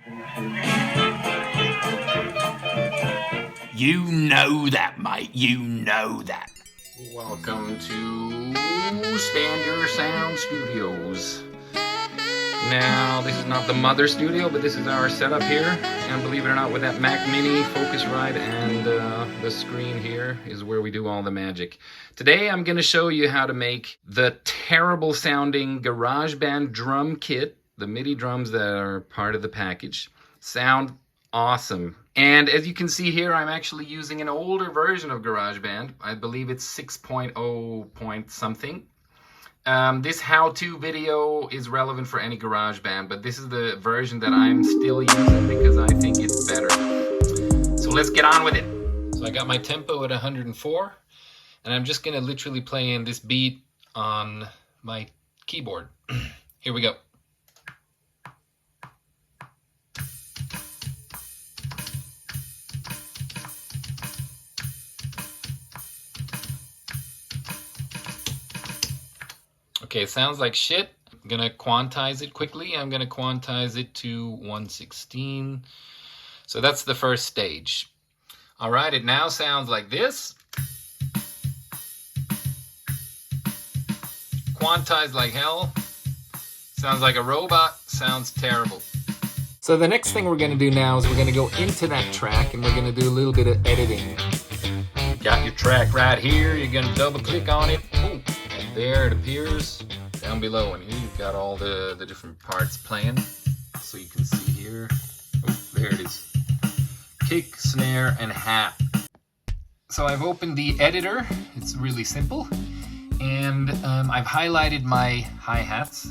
You know that, mate. You know that. Welcome to Stand Your Sound Studios. Now, this is not the mother studio, but this is our setup here. And believe it or not, with that Mac Mini, Focusrite, and the screen here is where we do all the magic. Today, I'm going to show you how to make the terrible sounding GarageBand drum kit, the MIDI drums that are part of the package, sound awesome. And as you can see here, I'm actually using an older version of GarageBand. I believe it's 6.0 point something. This how-to video is relevant for any GarageBand, but this is the version that I'm still using because I think it's better. So let's get on with it. So I got my tempo at 104, and I'm just gonna literally play in this beat on my keyboard. Here we go. Okay, sounds like shit. I'm gonna quantize it quickly. I'm gonna quantize it to 116. So that's the first stage. All right, it now sounds like this. Quantized like hell. Sounds like a robot. Sounds terrible. So the next thing we're gonna do now is we're gonna go into that track and we're gonna do a little bit of editing. Got your track right here. You're gonna double click on it. Ooh. There it appears down below, and here you've got all the different parts playing, so you can see here. Oh, there it is. Kick, snare, and hat. So I've opened the editor. It's really simple, and I've highlighted my hi-hats.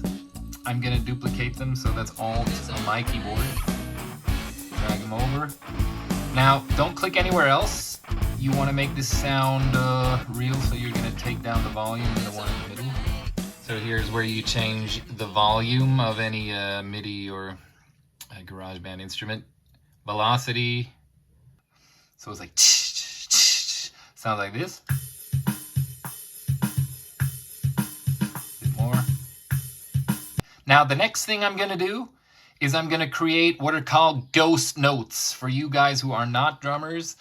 I'm gonna duplicate them, so that's all on my keyboard. Drag them over. Now, don't click anywhere else. You want to make this sound real, so you're going to take down the volume in the one in the middle. So here's where you change the volume of any MIDI or GarageBand instrument. Velocity. So it's like sounds like this. A bit more. Now the next thing I'm going to do is I'm going to create what are called ghost notes for you guys who are not drummers.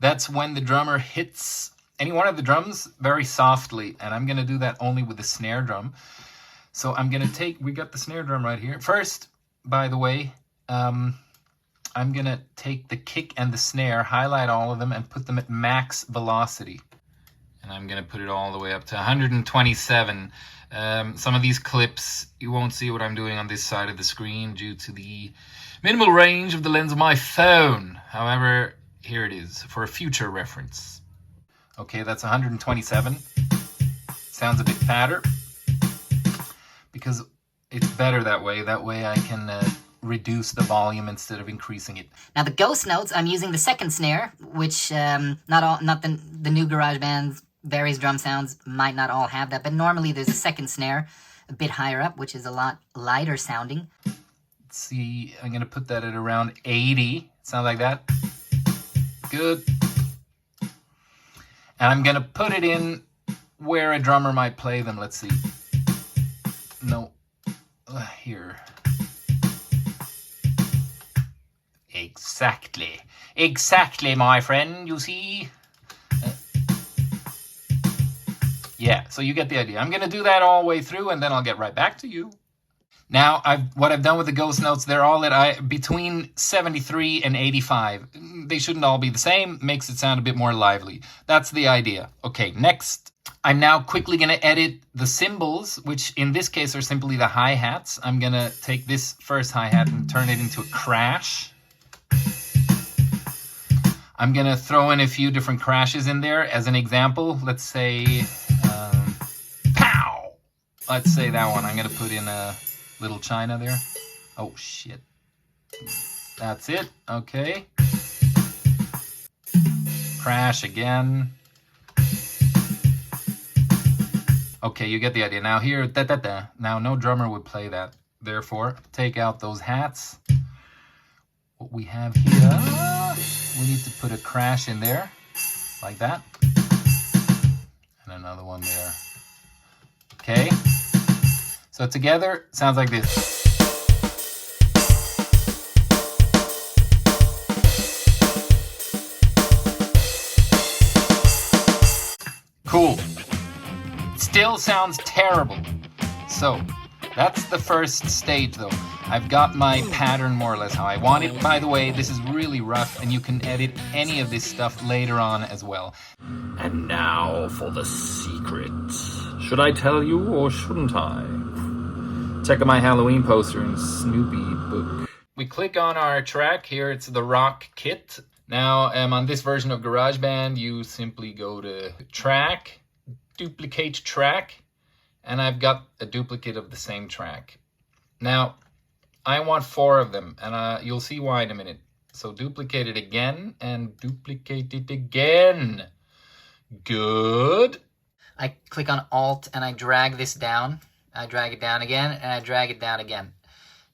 That's when the drummer hits any one of the drums very softly, and I'm gonna do that only with the snare drum. So I'm gonna we got the snare drum right here. First, by the way, I'm gonna take the kick and the snare, highlight all of them, and put them at max velocity. And I'm gonna put it all the way up to 127. Some of these clips, you won't see what I'm doing on this side of the screen due to the minimal range of the lens of my phone. However, here it is for a future reference. Okay, that's 127. Sounds a bit fatter because it's better that way. That way I can reduce the volume instead of increasing it. Now the ghost notes, I'm using the second snare, which not the new GarageBand various drum sounds might not all have that, but normally there's a second snare a bit higher up, which is a lot lighter sounding. Let's see, I'm gonna put that at around 80. Sound like that? Good. And I'm gonna put it in where a drummer might play them. Let's see. No, here. Exactly, my friend. You see. Yeah. So you get the idea. I'm gonna do that all the way through, and then I'll get right back to you. Now, what I've done with the ghost notes, they're all at between 73 and 85. They shouldn't all be the same. Makes it sound a bit more lively. That's the idea. Okay, next, I'm now quickly going to edit the cymbals, which in this case are simply the hi-hats. I'm going to take this first hi-hat and turn it into a crash. I'm going to throw in a few different crashes in there. As an example, let's say, pow! Let's say that one. I'm going to put in a little China there. Oh, shit. That's it. Okay. Crash again. Okay, you get the idea. Now here, da-da-da. Now no drummer would play that. Therefore, take out those hats. What we have here, we need to put a crash in there, like that. And another one there. Okay. So together, sounds like this. still sounds terrible. So that's the first stage though. I've got my pattern more or less how I want it. By the way, this is really rough and you can edit any of this stuff later on as well. And now for the secret. Should I tell you or shouldn't I? Check out my Halloween poster and Snoopy book. We click on our track here, it's the rock kit. Now on this version of GarageBand, you simply go to track, duplicate track, and I've got a duplicate of the same track. Now, I want 4 of them, and you'll see why in a minute. So duplicate it again, and duplicate it again. Good. I click on Alt and I drag this down. I drag it down again, and I drag it down again.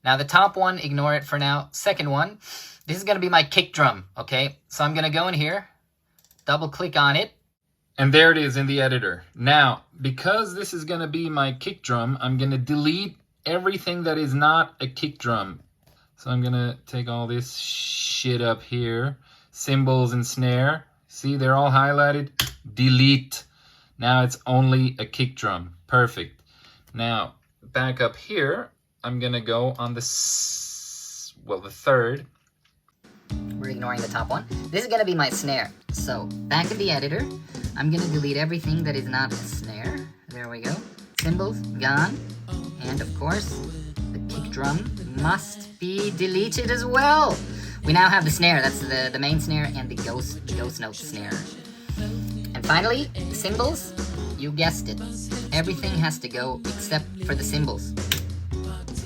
Now the top one, ignore it for now. Second one, this is gonna be my kick drum, okay? So I'm gonna go in here, double click on it. And there it is in the editor. Now, because this is gonna be my kick drum, I'm gonna delete everything that is not a kick drum. So I'm gonna take all this shit up here, cymbals and snare. See, they're all highlighted. Delete. Now it's only a kick drum. Perfect. Now, back up here, I'm gonna go on the third. We're ignoring the top one. This is gonna be my snare. So, back in the editor, I'm gonna delete everything that is not a snare. There we go. Cymbals, gone. And of course, the kick drum must be deleted as well. We now have the snare, that's the main snare, and the ghost note snare. And finally, the cymbals, you guessed it. Everything has to go except for the cymbals.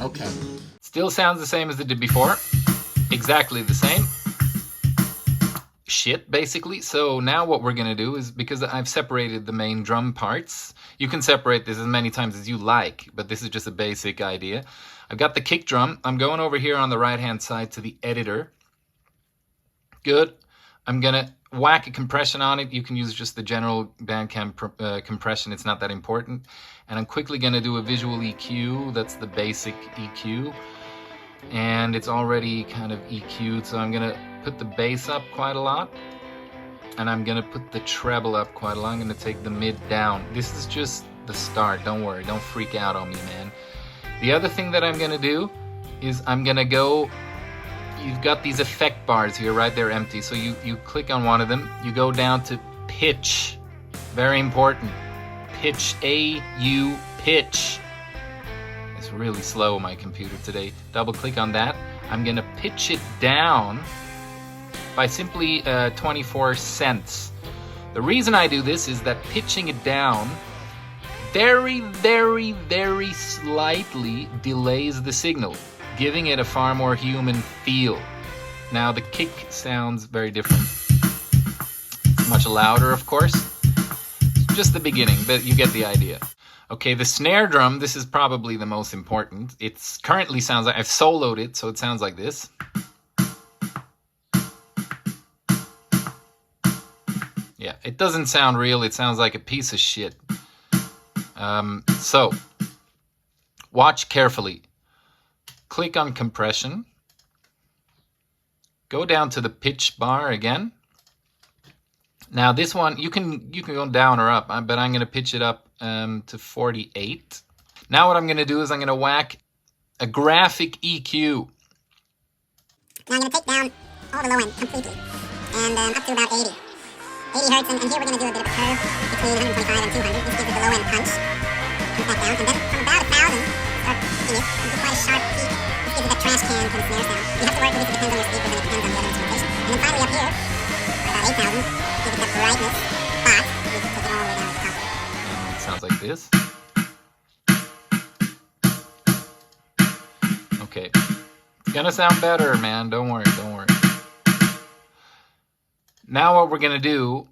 Okay. Still sounds the same as it did before. Exactly the same. Shit, basically. So now what we're gonna do is, because I've separated the main drum parts, you can separate this as many times as you like, but this is just a basic idea. I've got the kick drum. I'm going over here on the right-hand side to the editor. Good. I'm gonna whack a compression on it. You can use just the general Bandcamp compression. It's not that important. And I'm quickly gonna do a visual EQ. That's the basic EQ. And it's already kind of EQ'd, so I'm gonna put the bass up quite a lot. And I'm gonna put the treble up quite a lot. I'm gonna take the mid down. This is just the start, don't worry, don't freak out on me, man. The other thing that I'm gonna do is I'm gonna go, you've got these effect bars here, right? They're empty. So you click on one of them, you go down to pitch. Very important. Pitch, A-U, pitch. It's really slow, my computer today. Double click on that. I'm gonna pitch it down by simply 24 cents. The reason I do this is that pitching it down very, very, very slightly delays the signal, giving it a far more human feel. Now the kick sounds very different. It's much louder, of course. It's just the beginning, but you get the idea. Okay, the snare drum, this is probably the most important. It's currently sounds like, I've soloed it, so it sounds like this. Yeah, it doesn't sound real, it sounds like a piece of shit. So, watch carefully. Click on compression. Go down to the pitch bar again. Now this one, you can go down or up, but I'm going to pitch it up to 48. Now what I'm going to do is I'm going to whack a graphic EQ. Now I'm going to take down all the low end completely, and up to about 80. 80 hertz, and here we're going to do a bit of a curve between 125 and 200. This gives it the low end punch. Put that down, and then from about 1,000, start picking it, and do quite a sharp peak. This gives it that trash can kind of snare sound. You have to work with this, it depends on your speakers, and it depends on the other instrumentation. And then finally up here, about 8,000, gives it that brightness spot. We can take it all the way down to the top. And it sounds like this. Okay. It's gonna sound better, man. Don't worry, don't worry. Now what we're gonna do,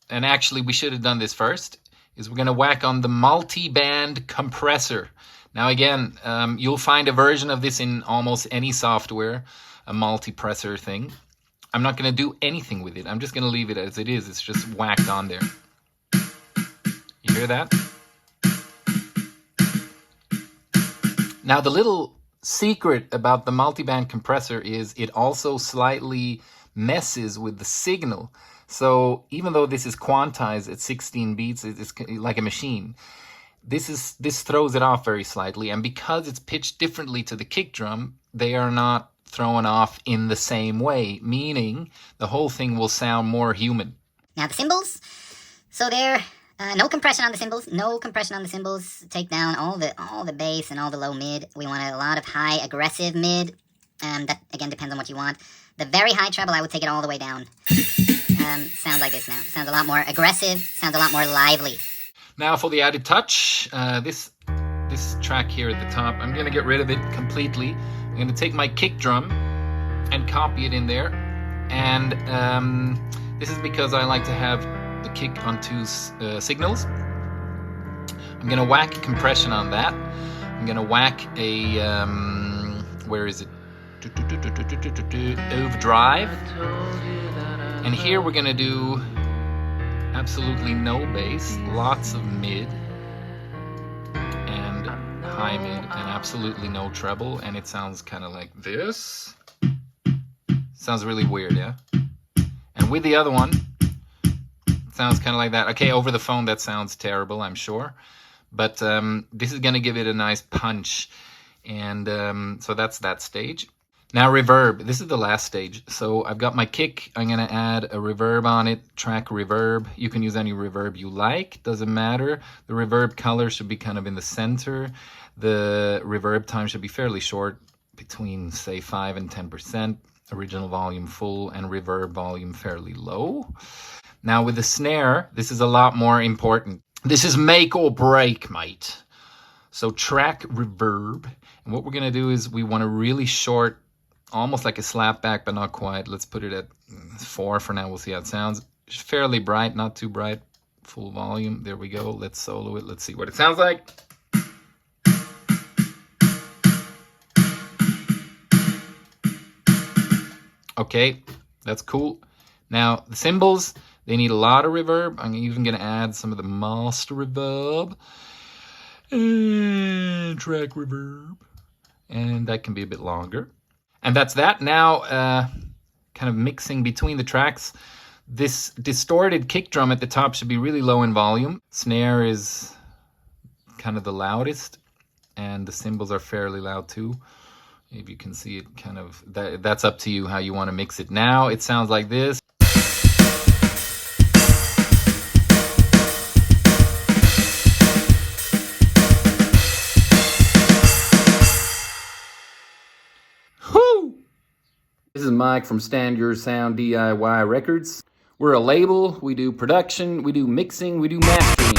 and actually we should have done this first, is we're gonna whack on the multi-band compressor. Now again, you'll find a version of this in almost any software, a multi-pressor thing. I'm not gonna do anything with it. I'm just gonna leave it as it is. It's just whacked on there. You hear that? Now the little secret about the multi-band compressor is it also slightly messes with the signal. So even though this is quantized at 16 beats, it's like a machine. This throws it off very slightly, and because it's pitched differently to the kick drum, they are not thrown off in the same way, meaning the whole thing will sound more human. Now the cymbals, so they're no compression on the cymbals. No compression on the cymbals. Take down all the bass and all the low mid. We want a lot of high aggressive mid. That again depends on what you want. The very high treble, I would take it all the way down. Sounds like this now. Sounds a lot more aggressive. Sounds a lot more lively. Now for the added touch, this track here at the top, I'm gonna get rid of it completely. I'm gonna take my kick drum and copy it in there, and this is because I like to have the kick on two signals. I'm gonna whack a compression on that. I'm gonna whack a where is it? Overdrive. And here we're gonna do absolutely no bass, lots of mid and high mid, and absolutely no treble, and it sounds kind of like this. Sounds really weird, yeah? And with the other one, it sounds kind of like that. Okay, over the phone that sounds terrible, I'm sure, but this is gonna give it a nice punch, and so that's that stage. Now reverb, this is the last stage. So I've got my kick, I'm gonna add a reverb on it, track reverb. You can use any reverb you like, doesn't matter. The reverb color should be kind of in the center. The reverb time should be fairly short, between say 5 and 10%. Original volume full and reverb volume fairly low. Now with the snare, this is a lot more important. This is make or break, mate. So track reverb, and what we're gonna do is we want a really short, almost like a slapback, but not quite. Let's put it at 4 for now. We'll see how it sounds. Fairly bright, not too bright. Full volume. There we go. Let's solo it. Let's see what it sounds like. Okay, that's cool. Now, the cymbals, they need a lot of reverb. I'm even going to add some of the master reverb. And track reverb. And that can be a bit longer. And that's that. Now, kind of mixing between the tracks. This distorted kick drum at the top should be really low in volume. Snare is kind of the loudest, and the cymbals are fairly loud too. If you can see it, kind of, that's up to you how you want to mix it. Now it sounds like this. This is Mike from Stand Your Sound DIY Records. We're a label, we do production, we do mixing, we do mastering.